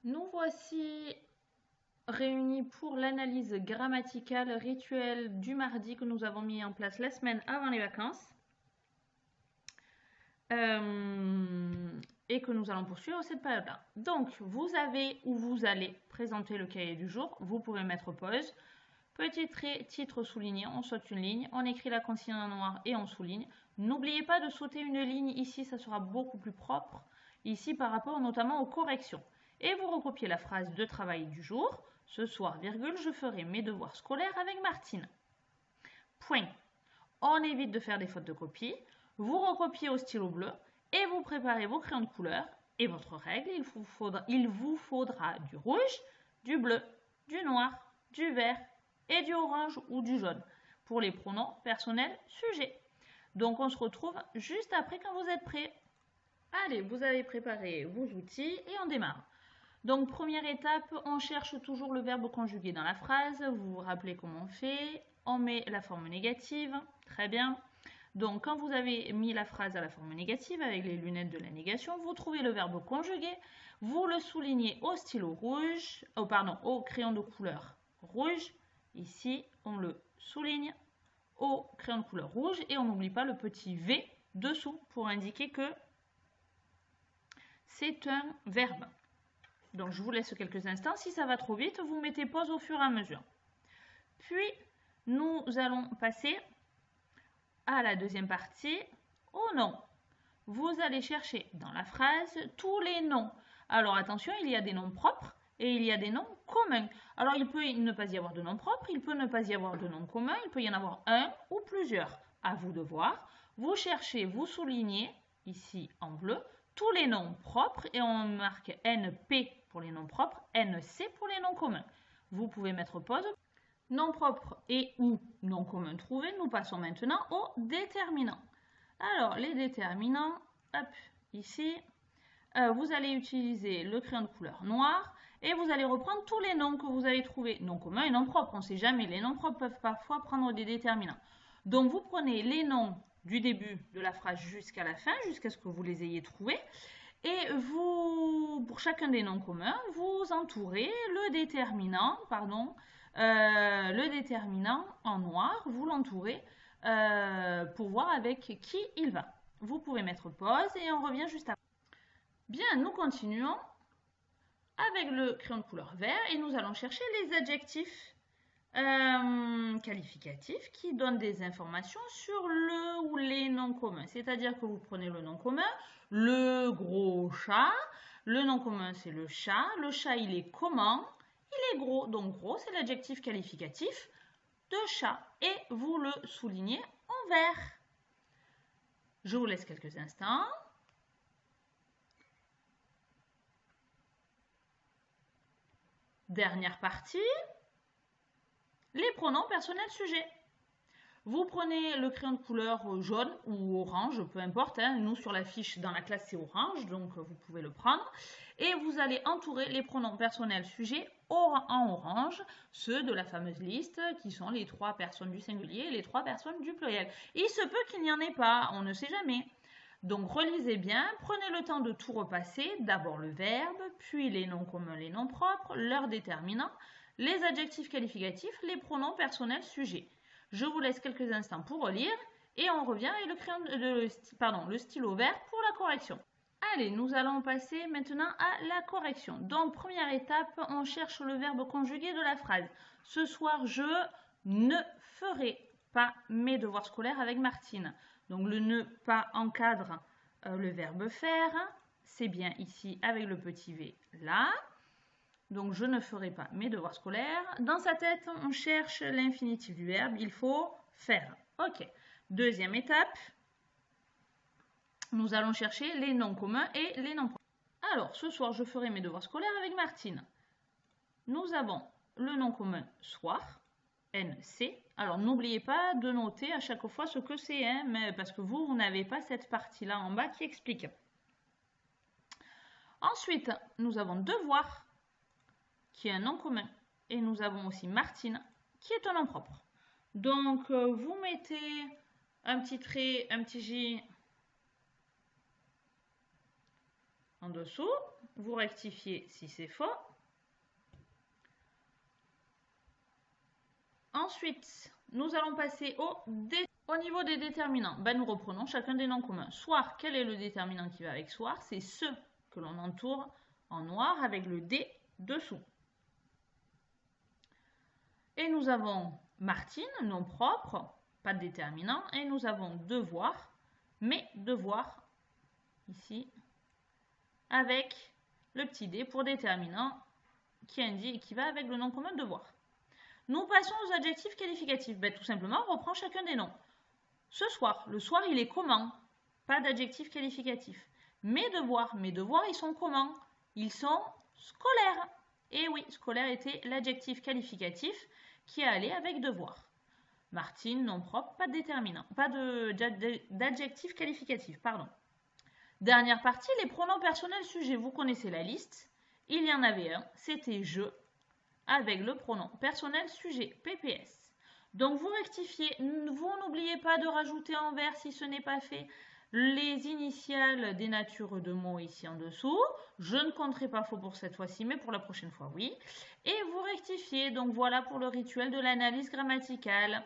Nous voici réunis pour l'analyse grammaticale rituelle du mardi que nous avons mis en place la semaine avant les vacances et que nous allons poursuivre cette période-là. Donc, vous avez ou vous allez présenter le cahier du jour. Vous pouvez mettre pause. Petit trait, titre souligné, on saute une ligne, on écrit la consigne en noir et on souligne. N'oubliez pas de sauter une ligne ici, ça sera beaucoup plus propre ici par rapport notamment aux corrections. Et vous recopiez la phrase de travail du jour. Ce soir, virgule, je ferai mes devoirs scolaires avec Martine. Point. On évite de faire des fautes de copie. Vous recopiez au stylo bleu et vous préparez vos crayons de couleur. Et votre règle, il vous faudra du rouge, du bleu, du noir, du vert et du orange ou du jaune pour les pronoms personnels sujets. Donc on se retrouve juste après quand vous êtes prêts. Allez, vous avez préparé vos outils et on démarre. Donc première étape, on cherche toujours le verbe conjugué dans la phrase. Vous vous rappelez comment on fait. On met la forme négative. Très bien. Donc quand vous avez mis la phrase à la forme négative avec les lunettes de la négation, vous trouvez le verbe conjugué. Vous le soulignez au stylo rouge, au crayon de couleur rouge. Ici, on le souligne au crayon de couleur rouge et on n'oublie pas le petit V dessous pour indiquer que c'est un verbe. Donc je vous laisse quelques instants. Si ça va trop vite, vous mettez pause au fur et à mesure. Puis, nous allons passer à la deuxième partie, au nom. Vous allez chercher dans la phrase tous les noms. Alors attention, il y a des noms propres et il y a des noms communs. Alors il peut ne pas y avoir de noms propres, il peut ne pas y avoir de noms communs, il peut y en avoir un ou plusieurs. À vous de voir. Vous cherchez, vous soulignez, ici en bleu, tous les noms propres et on marque NP pour les noms propres, NC pour les noms communs. Vous pouvez mettre pause. Nom propre et ou nom commun trouvé, nous passons maintenant aux déterminants. Alors, les déterminants, hop, ici, vous allez utiliser le crayon de couleur noire et vous allez reprendre tous les noms que vous avez trouvés, noms communs et noms propres. On ne sait jamais, les noms propres peuvent parfois prendre des déterminants. Donc, vous prenez les noms du début de la phrase jusqu'à la fin, jusqu'à ce que vous les ayez trouvés. Et vous, pour chacun des noms communs, vous entourez le déterminant en noir, vous l'entourez pour voir avec qui il va. Vous pouvez mettre pause et on revient juste après. Bien, nous continuons avec le crayon de couleur vert et nous allons chercher les adjectifs qualificatifs qui donnent des informations sur le ou les noms communs. C'est-à-dire que vous prenez le nom commun, le gros chat, le nom commun c'est le chat il est comment? Il est gros, donc gros c'est l'adjectif qualificatif de chat et vous le soulignez en vert. Je vous laisse quelques instants. Dernière partie. Les pronoms personnels sujets. Vous prenez le crayon de couleur jaune ou orange, peu importe. Hein. Nous, sur la fiche, dans la classe, c'est orange, donc vous pouvez le prendre. Et vous allez entourer les pronoms personnels sujets en orange, ceux de la fameuse liste, qui sont les 3 personnes du singulier et les 3 personnes du pluriel. Il se peut qu'il n'y en ait pas, on ne sait jamais. Donc, relisez bien, prenez le temps de tout repasser. D'abord le verbe, puis les noms communs, les noms propres, leurs déterminants, les adjectifs qualificatifs, les pronoms personnels sujets. Je vous laisse quelques instants pour relire et on revient avec le stylo vert pour la correction. Allez, nous allons passer maintenant à la correction. Donc, première étape, on cherche le verbe conjugué de la phrase. Ce soir, je ne ferai pas mes devoirs scolaires avec Martine. Donc, le ne pas encadre le verbe faire. C'est bien ici avec le petit V là. Donc, je ne ferai pas mes devoirs scolaires. Dans sa tête, on cherche l'infinitif du verbe. Il faut faire. OK. Deuxième étape. Nous allons chercher les noms communs et les noms propres. Alors, ce soir, je ferai mes devoirs scolaires avec Martine. Nous avons le nom commun soir, NC. Alors, n'oubliez pas de noter à chaque fois ce que c'est, hein, mais parce que vous n'avez pas cette partie-là en bas qui explique. Ensuite, nous avons devoir, qui est un nom commun. Et nous avons aussi Martine, qui est un nom propre. Donc, vous mettez un petit trait, un petit J en dessous. Vous rectifiez si c'est faux. Ensuite, nous allons passer au niveau des déterminants. Ben, nous reprenons chacun des noms communs. Soir, quel est le déterminant qui va avec soir? C'est ce que l'on entoure en noir avec le D dessous. Et nous avons Martine, nom propre, pas de déterminant. Et nous avons devoir, mais devoir, ici, avec le petit D pour déterminant qui va avec le nom commun devoir. Nous passons aux adjectifs qualificatifs. Ben, tout simplement, on reprend chacun des noms. Ce soir, le soir, il est comment? Pas d'adjectif qualificatif. Mes devoirs, ils sont comment? Ils sont scolaires. Et oui, scolaire était l'adjectif qualificatif qui allait avec devoir. Martine, nom propre, pas de déterminant, pas d'adjectif qualificatif, pardon. Dernière partie, les pronoms personnels sujets. Vous connaissez la liste. Il y en avait un, c'était je, avec le pronom personnel sujet, PPS. Donc vous rectifiez, vous n'oubliez pas de rajouter en vert si ce n'est pas fait les initiales des natures de mots ici en dessous. Je ne compterai pas faux pour cette fois-ci, mais pour la prochaine fois, oui. Et vous rectifiez. Donc voilà pour le rituel de l'analyse grammaticale.